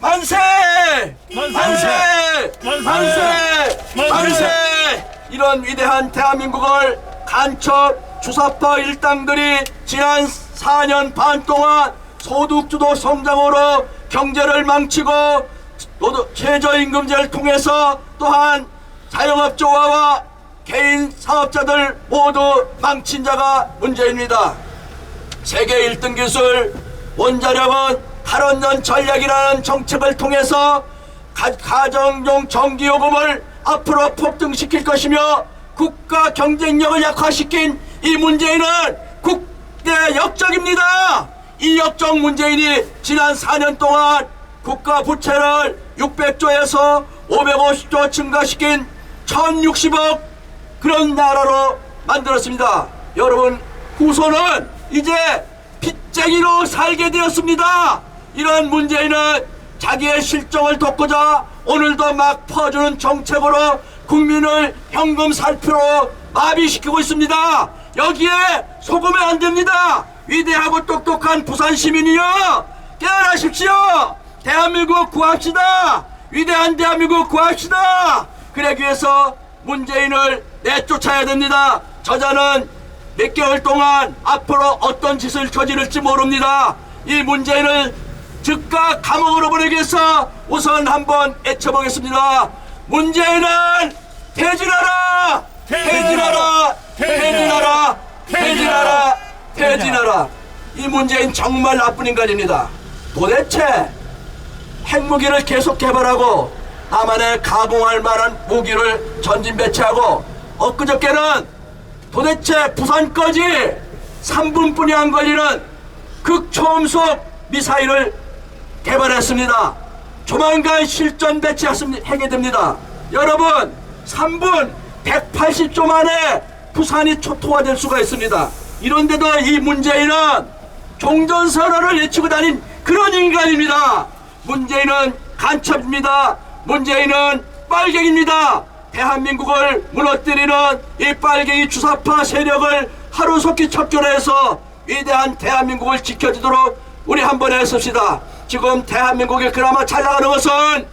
만세! 만세! 만세! 만세! 이런 위대한 대한민국을 간첩 주사파 일당들이 지난 4년 반 동안 소득주도 성장으로 경제를 망치고 최저임금제를 통해서 또한 자영업자와 개인 사업자들 모두 망친 자가 문제입니다. 세계 1등 기술 원자력은 탈원전 전략이라는 정책을 통해서 가정용 전기요금을 앞으로 폭등시킬 것이며 국가 경쟁력을 약화시킨 이 문재인은 국내 역적입니다. 이 역적 문재인이 지난 4년 동안 국가 부채를 600조에서 550조 증가시킨 1060억 그런 나라로 만들었습니다. 여러분, 후손은 이제 빚쟁이로 살게 되었습니다. 이런 문재인은 자기의 실정을 덮고자 오늘도 막 퍼주는 정책으로 국민을 현금 살피로 마비시키고 있습니다. 여기에 속으면 안 됩니다. 위대하고 똑똑한 부산 시민이여, 깨어나십시오. 대한민국 구합시다. 위대한 대한민국 구합시다. 그러기 위해서 문재인을 내쫓아야 됩니다. 저자는 몇 개월 동안 앞으로 어떤 짓을 저지를지 모릅니다. 이 문재인을 즉각 감옥으로 보내기 위해서 우선 한번 외쳐보겠습니다. 문재인은 퇴진하라! 퇴진하라! 퇴진하라! 퇴진하라! 퇴진하라! 이 문재인 정말 나쁜 인간입니다. 도대체 핵무기를 계속 개발하고 남한에 가공할 만한 무기를 전진 배치하고 엊그저께는 도대체 부산까지 3분뿐이 안 걸리는 극초음속 미사일을 개발했습니다. 조만간 실전 배치하게 됩니다. 여러분, 3분 180조 만에 부산이 초토화될 수가 있습니다. 이런데도 이 문재인은 종전선언을 외치고 다닌 그런 인간입니다. 문재인은 간첩입니다. 문재인은 빨갱입니다. 대한민국을 무너뜨리는 이 빨갱이 주사파 세력을 하루속히 척결해서 위대한 대한민국을 지켜주도록 우리 한번 애씁시다. 지금 대한민국이 그나마 잘 나가는 것은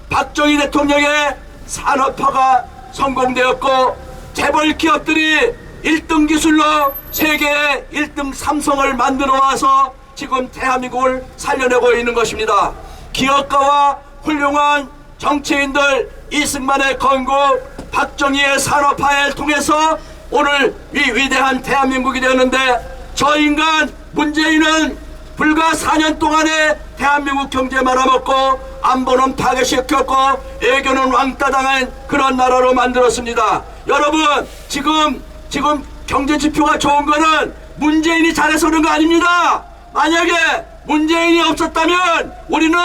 박정희 대통령의 산업화가 성공되었고 재벌 기업들이 1등 기술로 세계 1등 삼성을 만들어 와서 지금 대한민국을 살려내고 있는 것입니다. 기업가와 훌륭한 정치인들 이승만의 건국, 박정희의 산업화를 통해서 오늘 이 위대한 대한민국이 되었는데, 저 인간 문재인은 불과 4년 동안에 대한민국 경제 말아먹고 안보는 파괴시켰고 애교는 왕따 당한 그런 나라로 만들었습니다. 여러분, 지금 경제 지표가 좋은 거는 문재인이 잘해서 그런 거 아닙니다. 만약에 문재인이 없었다면 우리는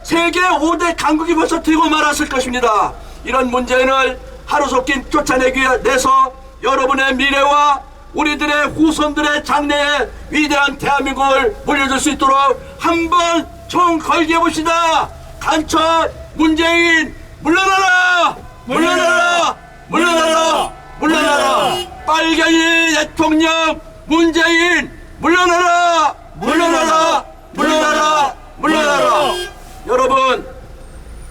세계 5대 강국이 벌써 되고 말았을 것입니다. 이런 문재인을 하루속히 쫓아내기 위해서 여러분의 미래와 우리들의 후손들의 장래에 위대한 대한민국을 물려줄 수 있도록 한번 총 걸게 해봅시다. 간첩 문재인 물러나라! 물러나라! 물러나라! 물러나라! 빨갱이 대통령 문재인 물러나라! 물러나라! 물러나라! 물러나라! 여러분,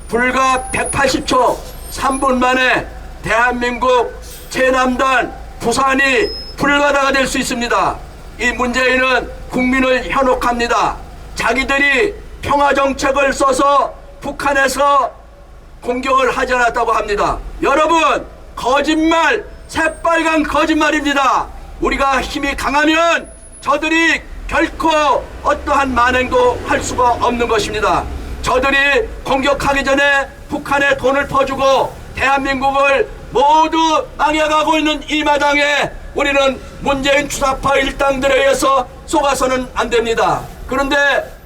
불과 180초 3분 만에 대한민국 최남단 부산이 불가다가 될 수 있습니다. 이 문재인은 국민을 현혹합니다. 자기들이 평화정책을 써서 북한에서 공격을 하지 않았다고 합니다. 여러분, 거짓말, 새빨간 거짓말입니다. 우리가 힘이 강하면 저들이 결코 어떠한 만행도 할 수가 없는 것입니다. 저들이 공격하기 전에 북한에 돈을 퍼주고 대한민국을 모두 망해가고 있는 이 마당에 우리는 문재인 주사파 일당들에 의해서 속아서는 안 됩니다. 그런데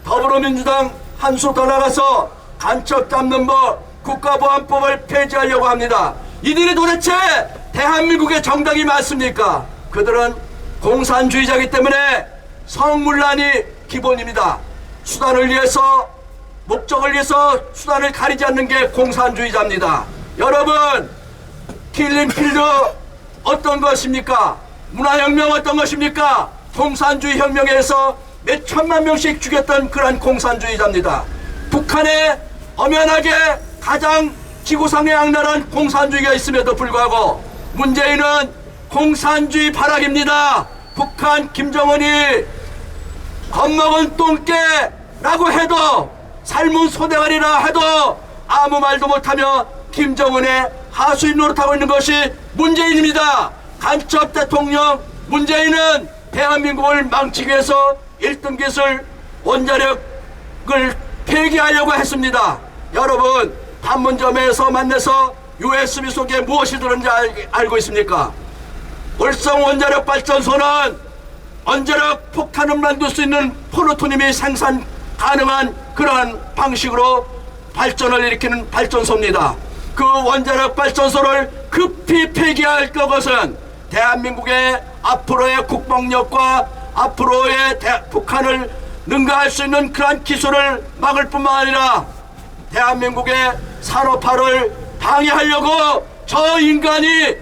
더불어민주당 한 수 더 나가서 간첩 잡는 법, 국가보안법을 폐지하려고 합니다. 이들이 도대체 대한민국의 정당이 맞습니까? 그들은 공산주의자이기 때문에 성문란이 기본입니다. 수단을 위해서, 목적을 위해서 수단을 가리지 않는 게 공산주의자입니다. 여러분, 킬링필드 어떤 것입니까? 문화혁명 어떤 것입니까? 공산주의 혁명에서 몇 천만 명씩 죽였던 그러한 공산주의자입니다. 북한의 엄연하게 가장 지구상에 악랄한 공산주의가 있음에도 불구하고 문재인은 공산주의 발악입니다. 북한 김정은이 겁먹은 똥개라고 해도 삶은 소대가리라 해도 아무 말도 못하며 김정은의 하수인 노릇하고 있는 것이 문재인입니다. 간첩 대통령 문재인은 대한민국을 망치기 위해서 1등 기술 원자력을 폐기하려고 했습니다. 여러분, 판문점에서 만나서 USB 속에 무엇이 들었는지 알고 있습니까? 월성 원자력 발전소는 원자력 폭탄을 만들 수 있는 플루토늄이 생산 가능한 그러한 방식으로 발전을 일으키는 발전소입니다. 그 원자력 발전소를 급히 폐기할 것은 대한민국의 앞으로의 국방력과 앞으로의 북한을 능가할 수 있는 그러한 기술을 막을 뿐만 아니라 대한민국의 산업화를 방해하려고 저 인간이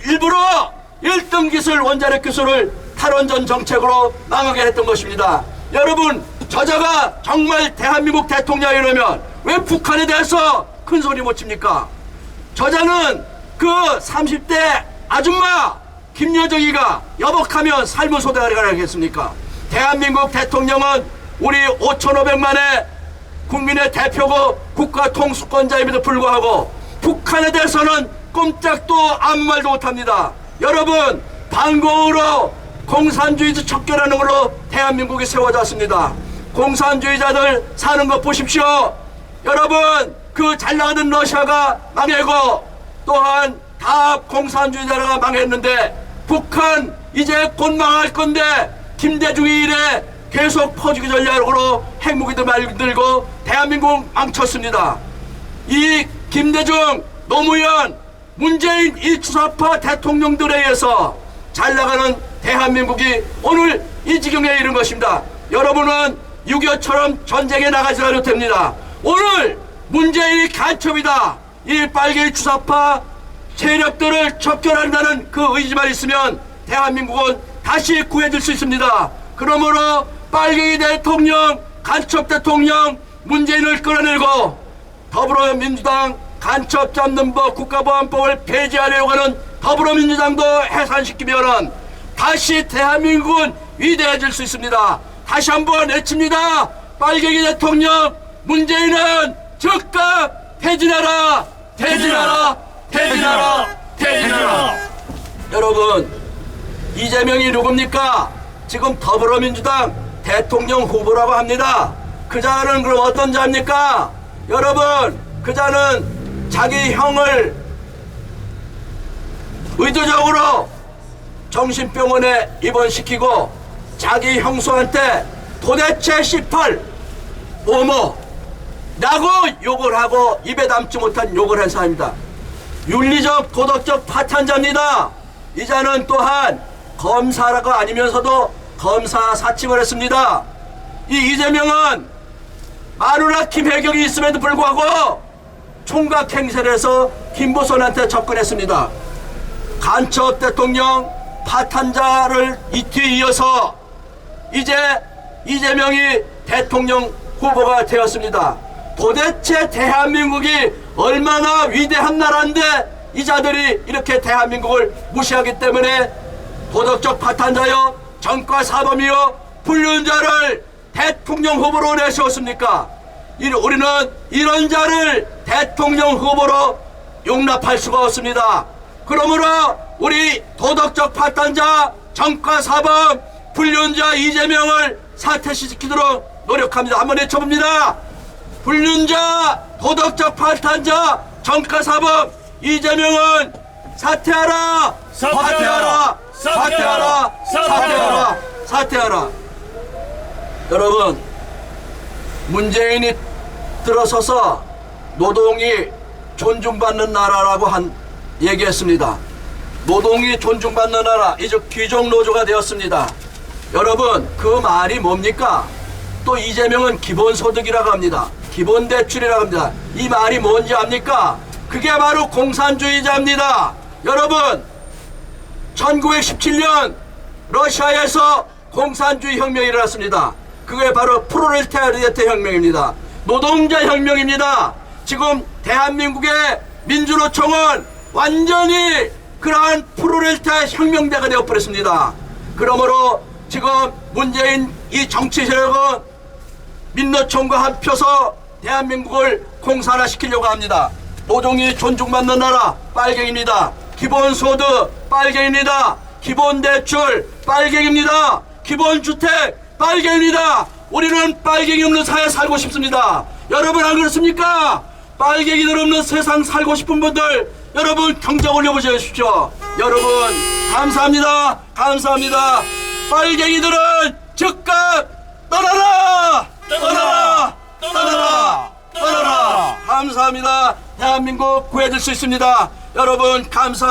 일부러 1등 기술 원자력 기술을 탈원전 정책으로 망하게 했던 것입니다. 여러분, 저자가 정말 대한민국 대통령이라면 왜 북한에 대해서 큰 소리 못 칩니까? 저자는 그 30대 아줌마 김여정이가 여복하면 삶은 소대가리가 하겠습니까? 대한민국 대통령은 우리 5,500만의 국민의 대표고 국가 통수권자임에도 불구하고 북한에 대해서는 꼼짝도 아무 말도 못합니다. 여러분, 반공으로 공산주의자 척결하는 걸로 대한민국이 세워졌습니다. 공산주의자들 사는 것 보십시오. 여러분, 그 잘나가는 러시아가 망하고 또한 다 공산주의자가 망했는데 북한 이제 곧 망할 건데 김대중이 이래 계속 퍼주기 전략으로 핵무기도 만들고 대한민국 망쳤습니다. 이 김대중, 노무현, 문재인 이 주사파 대통령들에 의해서 잘나가는 대한민국이 오늘 이 지경에 이른 것입니다. 여러분은 6.25처럼 전쟁에 나가지 않아도 됩니다. 오늘 문재인이 간첩이다, 이 빨갱이 주사파 세력들을 척결한다는 그 의지만 있으면 대한민국은 다시 구해질 수 있습니다. 그러므로 빨갱이 대통령, 간첩 대통령 문재인을 끌어내고 더불어민주당 간첩 잡는 법 국가보안법을 폐지하려고 하는 더불어민주당도 해산시키면은 다시 대한민국은 위대해질 수 있습니다. 다시 한번 외칩니다. 빨갱이 대통령 문재인은 즉각 퇴진하라, 퇴진하라, 퇴진하라, 퇴진하라. 여러분, 이재명이 누굽니까? 지금 더불어민주당 대통령 후보라고 합니다. 그 자는 그럼 어떤 자입니까? 여러분, 그 자는 자기 형을 의도적으로 정신병원에 입원시키고 자기 형수한테 도대체 18 뭐뭐 라고 욕을 하고 입에 담지 못한 욕을 한 사람입니다. 윤리적 도덕적 파탄자입니다. 이 자는 또한 검사라고 아니면서도 검사 사칭을 했습니다. 이 이재명은 마누라 김혜경이 있음에도 불구하고 총각 행세를 해서 김보선한테 접근했습니다. 간첩 대통령 파탄자를 이 뒤에 이어서 이제 이재명이 대통령 후보가 되었습니다. 도대체 대한민국이 얼마나 위대한 나라인데 이 자들이 이렇게 대한민국을 무시하기 때문에 도덕적 파탄자여 정과 사범이여 불륜자를 대통령 후보로 내세웠습니까? 우리는 이런 자를 대통령 후보로 용납할 수가 없습니다. 그러므로 우리 도덕적 파탄자, 정과 사범, 불륜자 이재명을 사퇴시키도록 노력합니다. 한번 외쳐봅니다. 불륜자, 도덕적 파탄자, 정과 사범 이재명은 사퇴하라, 사퇴하라, 사퇴하라, 사퇴하라, 사퇴하라. 여러분, 문재인이 들어서서 노동이 존중받는 나라라고 얘기했습니다. 노동이 존중받는 나라, 이제 귀족노조가 되었습니다. 여러분, 그 말이 뭡니까? 또 이재명은 기본소득이라고 합니다. 기본대출이라고 합니다. 이 말이 뭔지 압니까? 그게 바로 공산주의자입니다. 여러분, 1917년 러시아에서 공산주의 혁명이 일어났습니다. 그게 바로 프롤레타리아트 혁명입니다. 노동자 혁명입니다. 지금 대한민국의 민주노총은 완전히 그러한 프로레타 혁명대가 되어버렸습니다. 그러므로 지금 문재인 이 정치 세력은 민노총과 합쳐서 대한민국을 공산화시키려고 합니다. 노동이 존중받는 나라 빨갱입니다. 기본소득 빨갱입니다. 기본대출 빨갱입니다. 기본주택 빨갱입니다. 우리는 빨갱이 없는 사회 살고 싶습니다. 여러분 안 그렇습니까? 빨갱이들 없는 세상 살고 싶은 분들 여러분 경적 올려보십시오. 여러분 감사합니다. 감사합니다. 빨갱이들은 즉각 떠나라! 떠나라! 떠나라! 떠나라! 감사합니다. 대한민국 구해줄 수 있습니다. 여러분 감사.